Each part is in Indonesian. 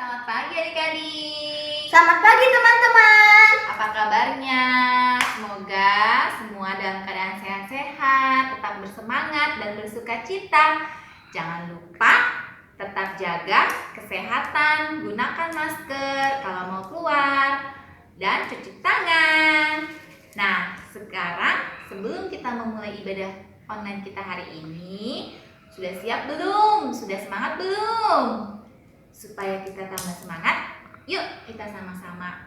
Selamat pagi adik-adik. Selamat pagi teman-teman. Apa kabarnya? Semoga semua dalam keadaan sehat-sehat, tetap bersemangat dan bersuka cita. Jangan lupa tetap jaga kesehatan, gunakan masker kalau mau keluar, dan cuci tangan. Nah, sekarang sebelum kita memulai ibadah online kita hari ini, sudah siap belum? Sudah semangat belum? Supaya kita tambah semangat, yuk kita sama-sama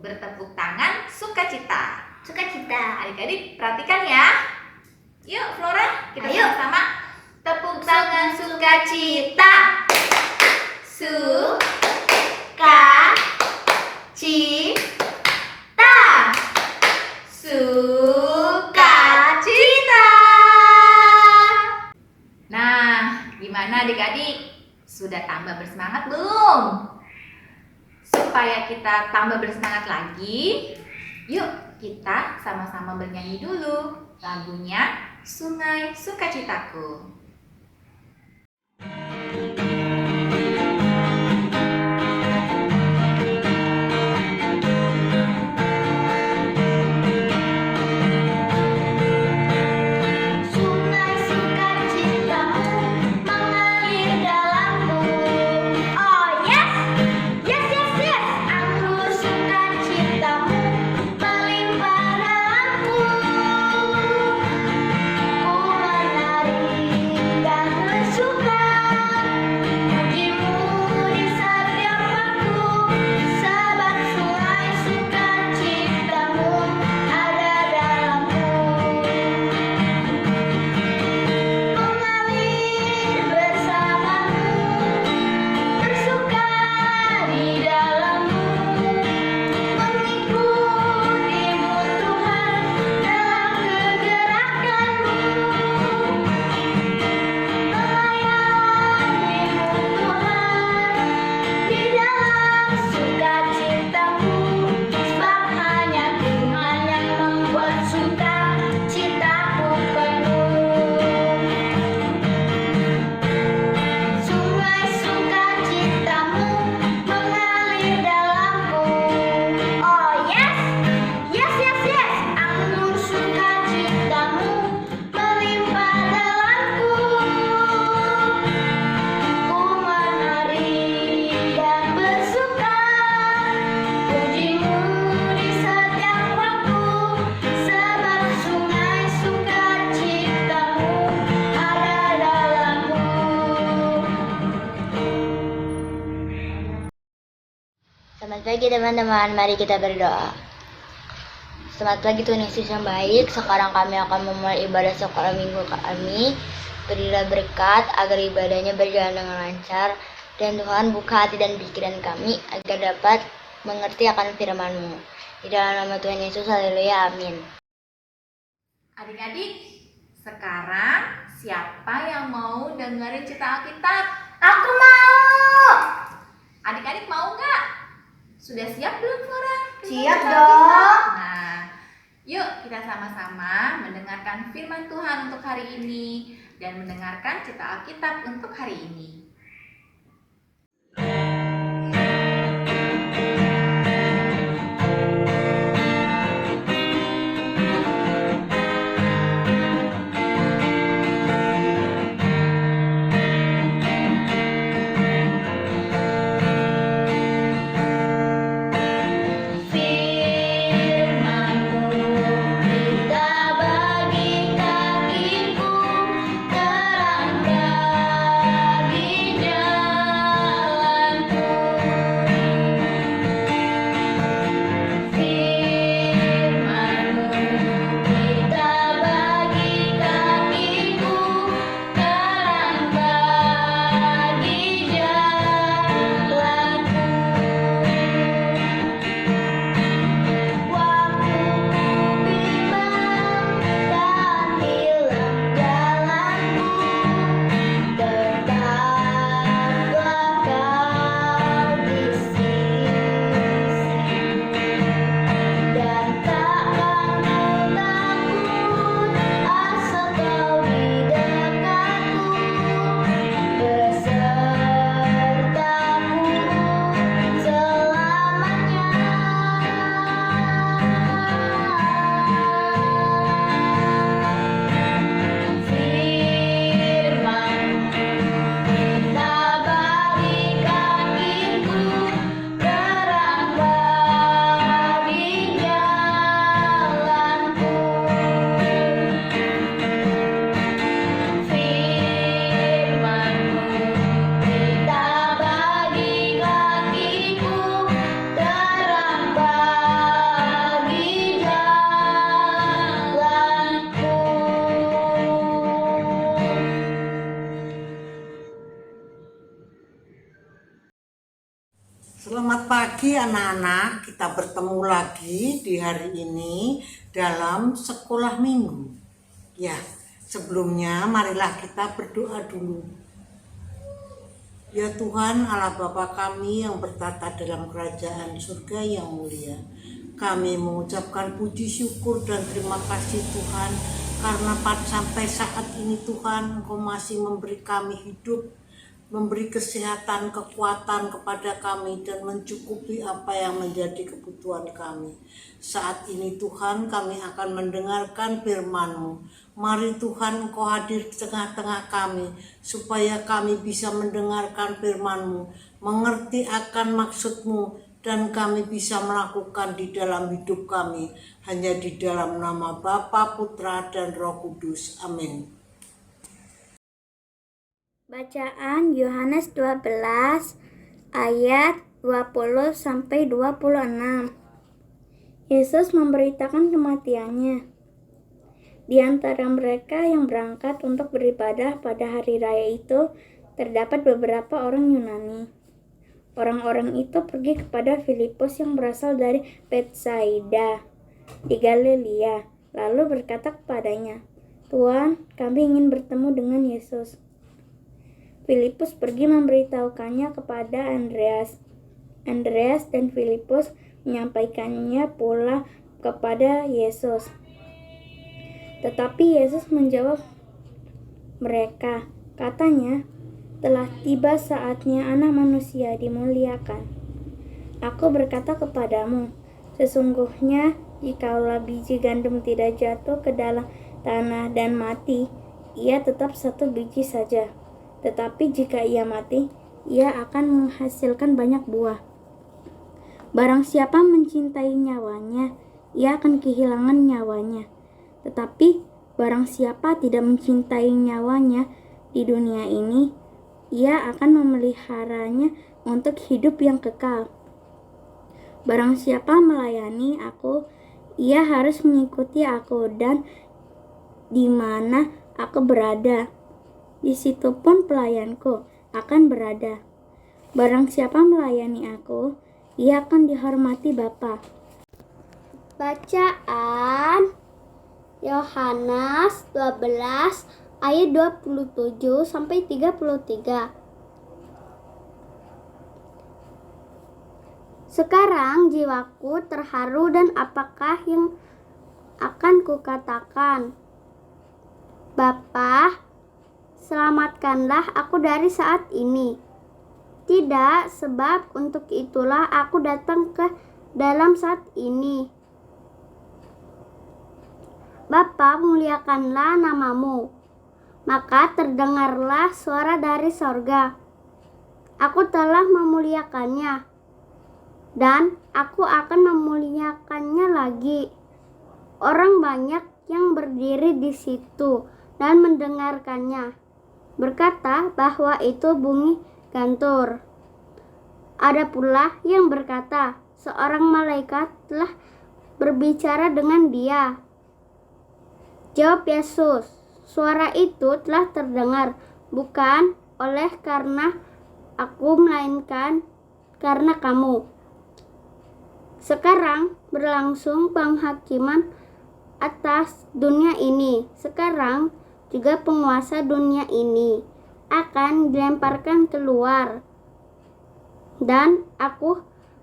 bertepuk tangan sukacita. Sukacita. Adik-adik perhatikan ya. Yuk Flora, kita Ayo. sama-sama tepuk tangan sukacita. Sukacita. Sukacita. Nah, gimana adik-adik? Sudah tambah bersemangat belum? Supaya kita tambah bersemangat lagi, yuk kita sama-sama bernyanyi dulu lagunya Sungai Sukacitaku. Selamat pagi teman-teman, mari kita berdoa. Selamat pagi Tuhan Yesus yang baik. Sekarang kami akan memulai ibadah sekolah minggu kami. Berilah berkat agar ibadahnya berjalan dengan lancar. Dan Tuhan buka hati dan pikiran kami agar dapat mengerti akan firman-Mu. Di dalam nama Tuhan Yesus, haleluya, amin. Adik-adik, sekarang siapa yang mau dengerin cerita Alkitab? Aku mau. Adik-adik mau nggak? Sudah siap belum Flora? Siap Cerita dong. Alkitab? Nah, yuk kita sama-sama mendengarkan firman Tuhan untuk hari ini dan mendengarkan cerita Alkitab untuk hari ini. Terang bagi Selamat pagi anak-anak, kita bertemu lagi di hari ini dalam sekolah minggu. Ya, sebelumnya marilah kita berdoa dulu. Ya Tuhan Allah Bapa kami yang bertata dalam kerajaan surga yang mulia, kami mengucapkan puji syukur dan terima kasih Tuhan, karena sampai saat ini Tuhan Engkau masih memberi kami hidup, memberi kesehatan, kekuatan kepada kami dan mencukupi apa yang menjadi kebutuhan kami. Saat ini Tuhan kami akan mendengarkan firman-Mu. Mari Tuhan Engkau hadir di tengah-tengah kami supaya kami bisa mendengarkan firman-Mu, mengerti akan maksud-Mu dan kami bisa melakukan di dalam hidup kami. Hanya di dalam nama Bapa, Putra dan Roh Kudus. Amin. Bacaan Yohanes 12 ayat 20 sampai 26. Yesus memberitakan kematiannya. Di antara mereka yang berangkat untuk beribadah pada hari raya itu terdapat beberapa orang Yunani. Orang-orang itu pergi kepada Filipus yang berasal dari Betsaida di Galilea, lalu berkata kepadanya, "Tuan, kami ingin bertemu dengan Yesus." Filipus pergi memberitahukannya kepada Andreas. Andreas dan Filipus menyampaikannya pula kepada Yesus. Tetapi Yesus menjawab mereka, katanya, "Telah tiba saatnya Anak Manusia dimuliakan. Aku berkata kepadamu, sesungguhnya jikalau biji gandum tidak jatuh ke dalam tanah dan mati, ia tetap satu biji saja. Tetapi jika ia mati, ia akan menghasilkan banyak buah. Barang siapa mencintai nyawanya, ia akan kehilangan nyawanya. Tetapi barang siapa tidak mencintai nyawanya di dunia ini, ia akan memeliharanya untuk hidup yang kekal. Barang siapa melayani aku, ia harus mengikuti aku, dan di mana aku berada, di situ pun pelayanku akan berada. Barang siapa melayani aku, ia akan dihormati Bapa." Bacaan Yohanes 12 ayat 27 sampai 33. Sekarang jiwaku terharu dan apakah yang akan kukatakan? Bapa, selamatkanlah aku dari saat ini. Tidak, sebab untuk itulah aku datang ke dalam saat ini. Bapa, muliakanlah namamu. Maka terdengarlah suara dari sorga. Aku telah memuliakannya, dan aku akan memuliakannya lagi. Orang banyak yang berdiri di situ dan mendengarkannya berkata bahwa itu bunyi gantur. Ada pula yang berkata, seorang malaikat telah berbicara dengan dia. Jawab Yesus, suara itu telah terdengar bukan oleh karena aku, melainkan karena kamu. Sekarang berlangsung penghakiman atas dunia ini. Sekarang juga penguasa dunia ini akan dilemparkan keluar. Dan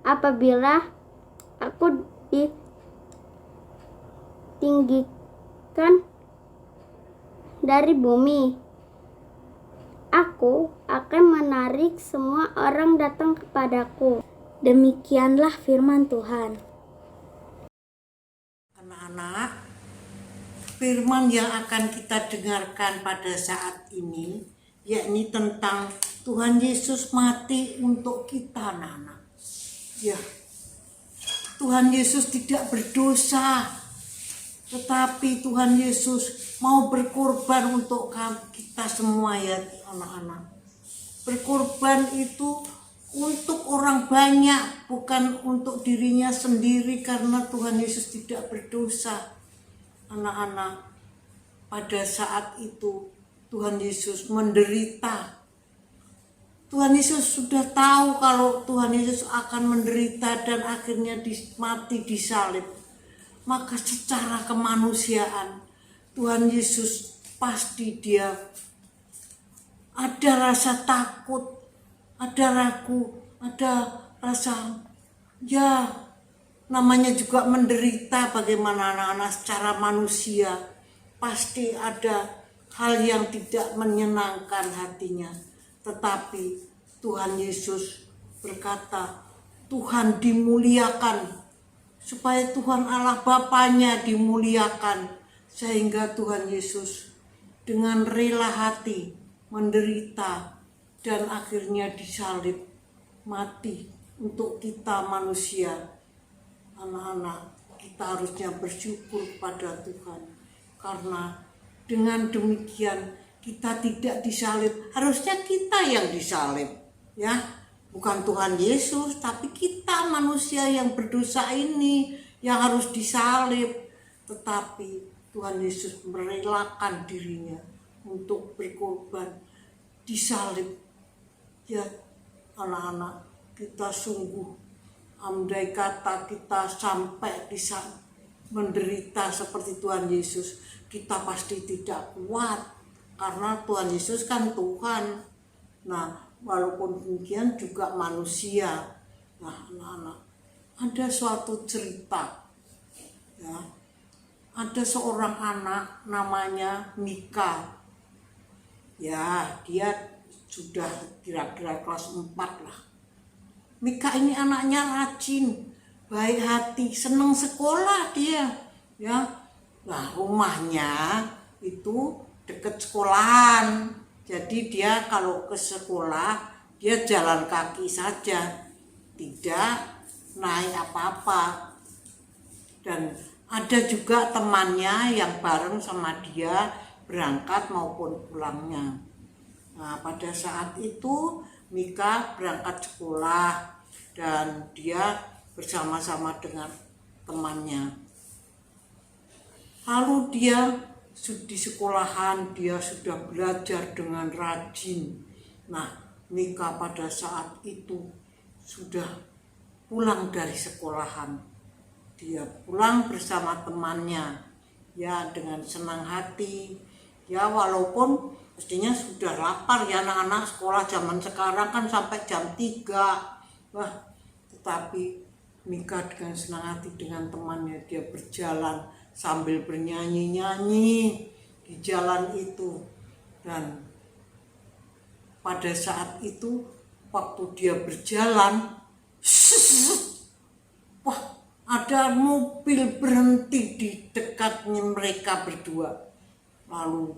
apabila aku ditinggikan dari bumi, aku akan menarik semua orang datang kepadaku. Demikianlah firman Tuhan. Anak-anak, firman yang akan kita dengarkan pada saat ini yakni tentang Tuhan Yesus mati untuk kita, anak-anak. Ya, Tuhan Yesus tidak berdosa, tetapi Tuhan Yesus mau berkorban untuk kita semua, ya anak-anak. Berkorban itu untuk orang banyak, bukan untuk dirinya sendiri, karena Tuhan Yesus tidak berdosa. Anak-anak, pada saat itu Tuhan Yesus menderita Tuhan Yesus sudah tahu kalau Tuhan Yesus akan menderita dan akhirnya mati disalib. Maka secara kemanusiaan Tuhan Yesus pasti dia ada rasa takut, ada ragu, ada rasa ya namanya juga menderita bagaimana anak-anak secara manusia. Pasti ada hal yang tidak menyenangkan hatinya. Tetapi Tuhan Yesus berkata, Tuhan dimuliakan supaya Tuhan Allah Bapanya dimuliakan. Sehingga Tuhan Yesus dengan rela hati menderita dan akhirnya disalib mati untuk kita manusia. Anak-anak, kita harusnya bersyukur pada Tuhan karena dengan demikian kita tidak disalib. Harusnya kita yang disalib, ya, bukan Tuhan Yesus, tapi kita manusia yang berdosa ini yang harus disalib. Tetapi Tuhan Yesus merelakan dirinya untuk berkorban, disalib. Ya, anak-anak, kita sungguh andai kata kita sampai bisa menderita seperti Tuhan Yesus, kita pasti tidak kuat karena Tuhan Yesus kan Tuhan. Nah, walaupun demikian juga manusia. Nah, anak-anak, ada suatu cerita, ya. Ada seorang anak namanya Mika. Ya, dia sudah kira-kira kelas 4 lah. Mika ini anaknya rajin, baik hati, senang sekolah dia. Ya, nah rumahnya itu dekat sekolahan. Jadi dia kalau ke sekolah dia jalan kaki saja, tidak naik apa-apa. Dan ada juga temannya yang bareng sama dia berangkat maupun pulangnya. Nah, pada saat itu Mika berangkat sekolah dan dia bersama-sama dengan temannya. Lalu dia di sekolahan dia sudah belajar dengan rajin. Nah, Mika pada saat itu sudah pulang dari sekolahan. Dia pulang bersama temannya, ya dengan senang hati. Ya walaupun mestinya sudah lapar ya anak-anak, sekolah zaman sekarang kan sampai jam 3. Wah, tetapi Mika dengan senang hati dengan temannya dia berjalan sambil bernyanyi-nyanyi di jalan itu. Dan pada saat itu waktu dia berjalan, wah, ada mobil berhenti di dekatnya mereka berdua. Lalu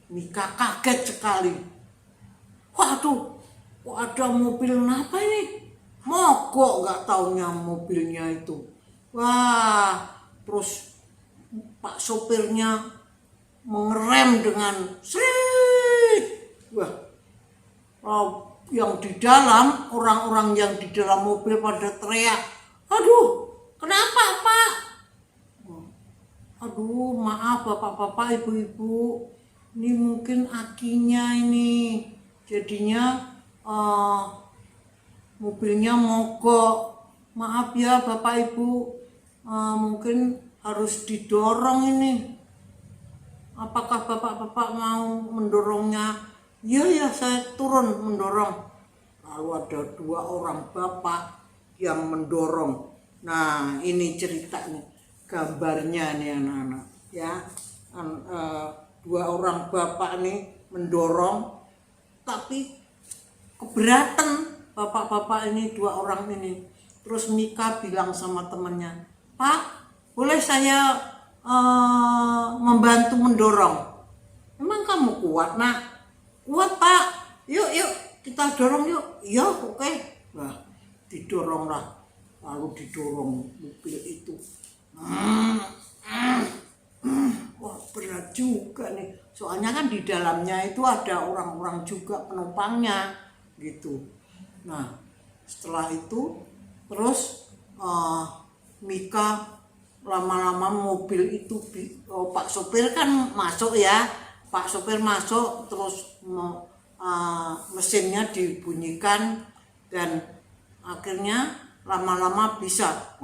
Mika kaget sekali. Waduh, kok ada mobil apa ini? Mogok gak taunya mobilnya itu. Wah, terus Pak sopirnya mengerem dengan srit. Wah, yang di dalam, orang-orang yang di dalam mobil pada teriak, aduh, kenapa Pak? Aduh, maaf bapak-bapak, ibu-ibu, ini mungkin akinya ini, jadinya mobilnya mogok. Maaf ya bapak ibu, mungkin harus didorong ini. Apakah bapak-bapak mau mendorongnya? Iya ya, saya turun mendorong. Lalu ada 2 orang bapak yang mendorong. Nah, ini ceritanya, gambarnya nih anak-anak, ya. 2 orang bapak nih mendorong, tapi keberatan bapak-bapak ini, 2 orang ini. Terus Mika bilang sama temannya, Pak, boleh saya membantu mendorong? Emang kamu kuat nak? Kuat Pak, yuk kita dorong yuk. Iya oke. Nah, didoronglah. Lalu didorong mobil itu. Wah, berat juga nih. Soalnya kan di dalamnya itu ada orang-orang juga penumpangnya gitu. Nah, setelah itu terus Mika lama-lama mobil itu Pak sopir kan masuk ya. Pak sopir masuk terus mesinnya dibunyikan dan akhirnya lama-lama bisa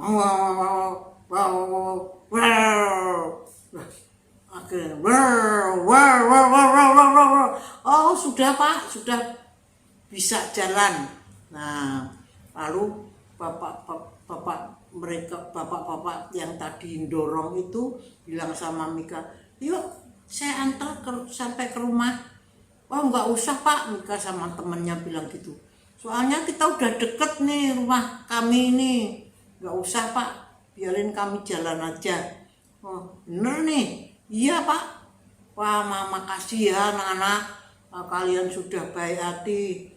akhirnya oh sudah Pak, sudah bisa jalan. Nah lalu bapak-bapak yang tadi dorong itu bilang sama Mika, yuk saya antar sampai ke rumah. Oh nggak usah Pak, Mika sama temennya bilang gitu, soalnya kita udah deket nih rumah kami ini, nggak usah Pak, biarin kami jalan aja. Oh bener nih, iya Pak. Wah makasih ya anak-anak, kalian sudah baik hati,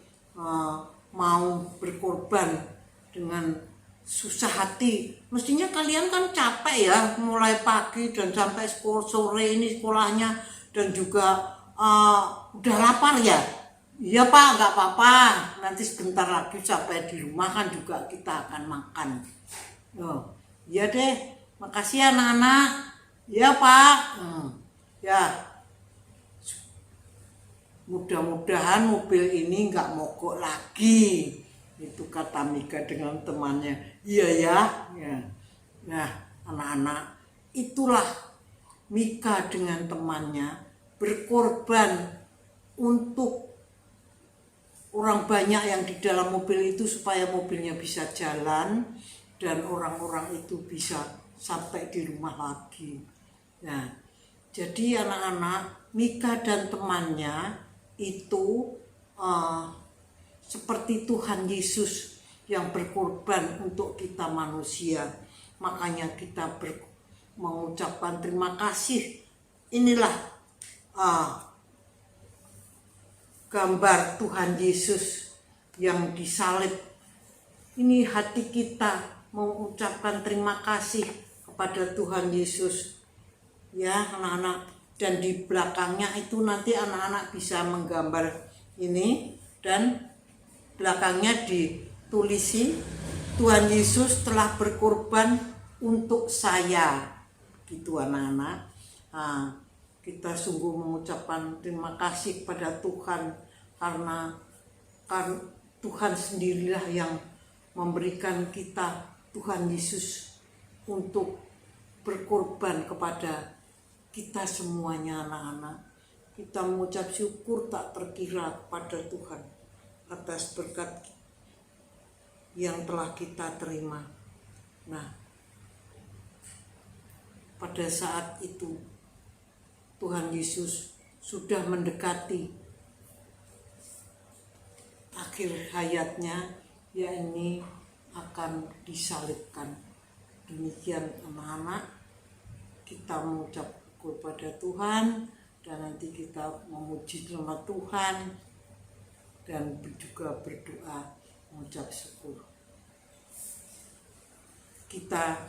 mau berkorban dengan susah hati. Mestinya kalian kan capek ya, mulai pagi dan sampai sore ini sekolahnya, dan juga udah lapar ya. Iya Pak, nggak apa-apa, nanti sebentar lagi sampai di rumah kan juga kita akan makan. Oh iya deh, makasih ya anak-anak. Iya Pak. Ya mudah-mudahan mobil ini nggak mogok lagi, itu kata Mika dengan temannya. Iya ya. Nah anak-anak, itulah Mika dengan temannya berkorban untuk orang banyak yang di dalam mobil itu supaya mobilnya bisa jalan dan orang-orang itu bisa sampai di rumah lagi. Nah jadi anak-anak, Mika dan temannya itu seperti Tuhan Yesus yang berkorban untuk kita manusia. Makanya kita mengucapkan terima kasih. Inilah gambar Tuhan Yesus yang disalib. Ini hati kita mengucapkan terima kasih kepada Tuhan Yesus. Ya anak-anak, dan di belakangnya itu nanti anak-anak bisa menggambar ini, dan belakangnya ditulisi Tuhan Yesus telah berkorban untuk saya, gitu anak-anak. Kita sungguh mengucapkan terima kasih kepada Tuhan karena Tuhan sendirilah yang memberikan kita Tuhan Yesus untuk berkorban kepada kita semuanya anak-anak. Kita mengucap syukur tak terkira kepada Tuhan atas berkat yang telah kita terima. Nah, pada saat itu Tuhan Yesus sudah mendekati akhir hayatnya, yakni akan disalibkan. Demikian anak-anak, kita mengucap kepada Tuhan dan nanti kita memuji nama Tuhan dan juga berdoa mengucap syukur. Kita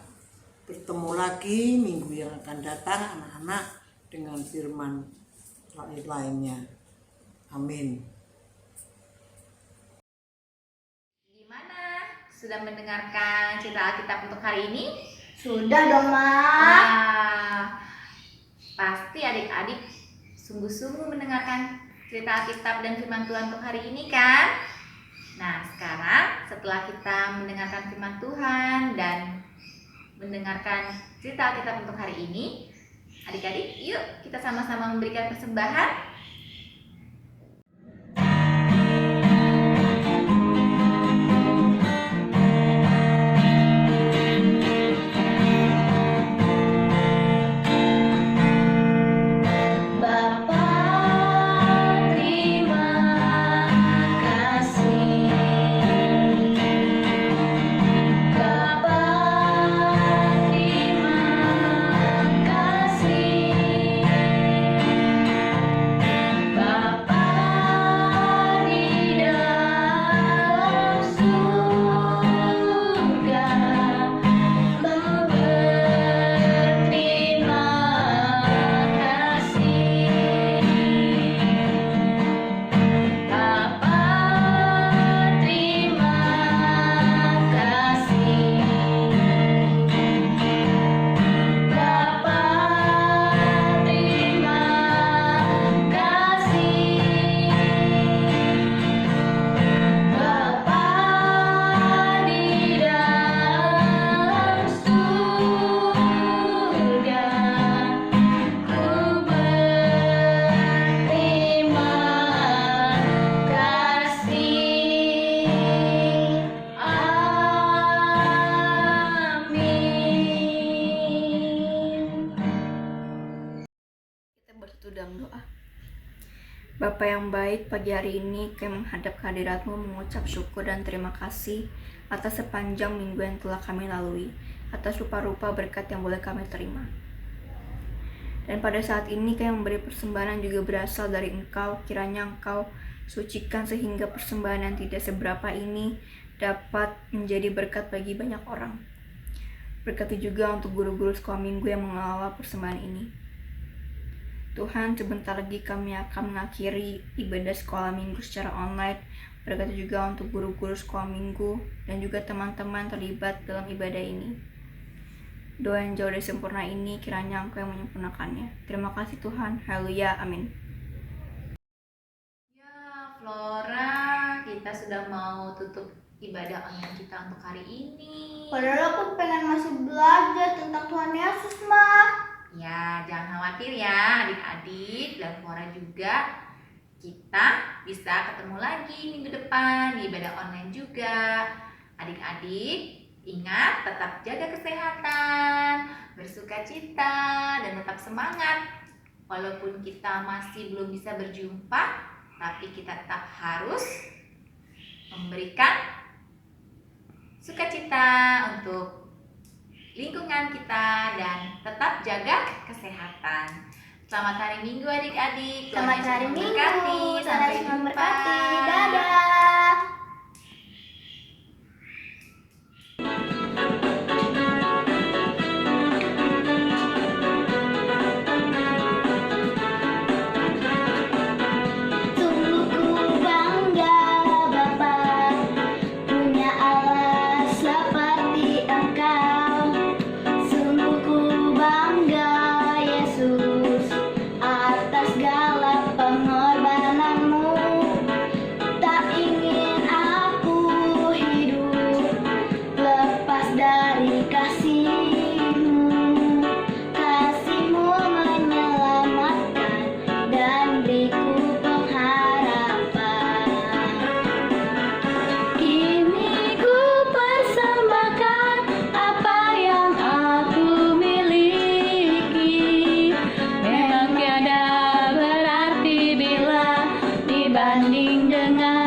bertemu lagi minggu yang akan datang anak-anak dengan firman lainnya. Amin. Gimana? Sudah mendengarkan cerita Alkitab untuk hari ini? Sudah dong, Ma. Pasti adik-adik sungguh-sungguh mendengarkan cerita Alkitab dan firman Tuhan untuk hari ini kan? Nah sekarang setelah kita mendengarkan firman Tuhan dan mendengarkan cerita Alkitab untuk hari ini, adik-adik yuk kita sama-sama memberikan persembahan. Bapa yang baik, pagi hari ini kami menghadap kehadirat-Mu mengucap syukur dan terima kasih atas sepanjang minggu yang telah kami lalui, atas rupa-rupa berkat yang boleh kami terima. Dan pada saat ini kami memberi persembahan yang juga berasal dari Engkau. Kiranya Engkau sucikan sehingga persembahan yang tidak seberapa ini dapat menjadi berkat bagi banyak orang. Berkati juga untuk guru-guru sekolah minggu yang mengelola persembahan ini. Tuhan, sebentar lagi kami akan mengakhiri ibadah sekolah minggu secara online. Berkati juga untuk guru-guru sekolah minggu dan juga teman-teman terlibat dalam ibadah ini. Doa yang jauh dari sempurna ini kiranya Engkau yang menyempurnakannya. Terima kasih Tuhan. Haleluya. Amin. Ya, Flora, kita sudah mau tutup ibadah online kita untuk hari ini. Padahal aku pengen masih belajar tentang Tuhan Yesus, Ma. Ya, jangan khawatir ya adik-adik dan Flora juga. Kita bisa ketemu lagi minggu depan di ibadah online juga. Adik-adik, ingat tetap jaga kesehatan, bersukacita, dan tetap semangat. Walaupun kita masih belum bisa berjumpa, tapi kita tetap harus memberikan sukacita untuk lingkungan kita dan tetap jaga kesehatan. Selamat hari Minggu adik-adik. Selamat hari Minggu. Sampai Tuhan jumpa. memberkati. Dadah. Sungguh ku bangga Bapa punya Allah seperti Engkau. Sungguh ku bangga Yesus atas segala pengorbananmu. Tak ingin aku hidup lepas dari kasih-Mu. Kasih-Mu menyelamatkan dan beriku pengharapan. Kini ku persembahkan apa yang aku miliki. Memang tiada berarti bila dibanding dengan